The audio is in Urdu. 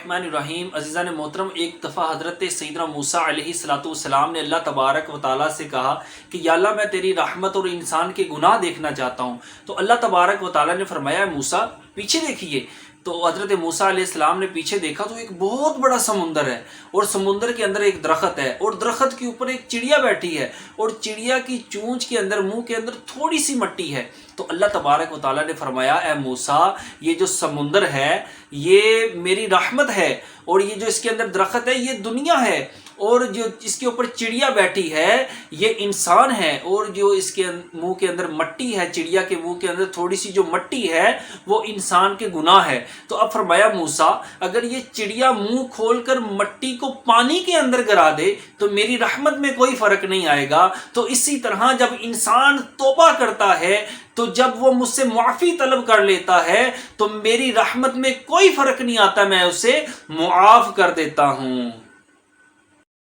الرحمن الرحیم۔ عزیزان محترم، ایک دفعہ حضرت سیدنا موسیٰ علیہ السلام نے اللہ تبارک و تعالیٰ سے کہا کہ یا اللہ میں تیری رحمت اور انسان کے گناہ دیکھنا چاہتا ہوں۔ تو اللہ تبارک و تعالیٰ نے فرمایا موسیٰ پیچھے دیکھیے۔ تو حضرت موسیٰ علیہ السلام نے پیچھے دیکھا تو ایک بہت بڑا سمندر ہے، اور سمندر کے اندر ایک درخت ہے، اور درخت کے اوپر ایک چڑیا بیٹھی ہے، اور چڑیا کی چونچ کے اندر، منہ کے اندر تھوڑی سی مٹی ہے۔ تو اللہ تبارک و تعالیٰ نے فرمایا اے موسیٰ، یہ جو سمندر ہے یہ میری رحمت ہے، اور یہ جو اس کے اندر درخت ہے یہ دنیا ہے، اور جو اس کے اوپر چڑیا بیٹھی ہے یہ انسان ہے، اور جو اس کے منہ کے اندر مٹی ہے، چڑیا کے منہ کے اندر تھوڑی سی جو مٹی ہے وہ انسان کے گناہ ہے۔ تو اب فرمایا موسیٰ اگر یہ چڑیا منہ کھول کر مٹی کو پانی کے اندر گرا دے تو میری رحمت میں کوئی فرق نہیں آئے گا، تو اسی طرح جب انسان توبہ کرتا ہے، تو جب وہ مجھ سے معافی طلب کر لیتا ہے تو میری رحمت میں کوئی فرق نہیں آتا، میں اسے معاف کر دیتا ہوں۔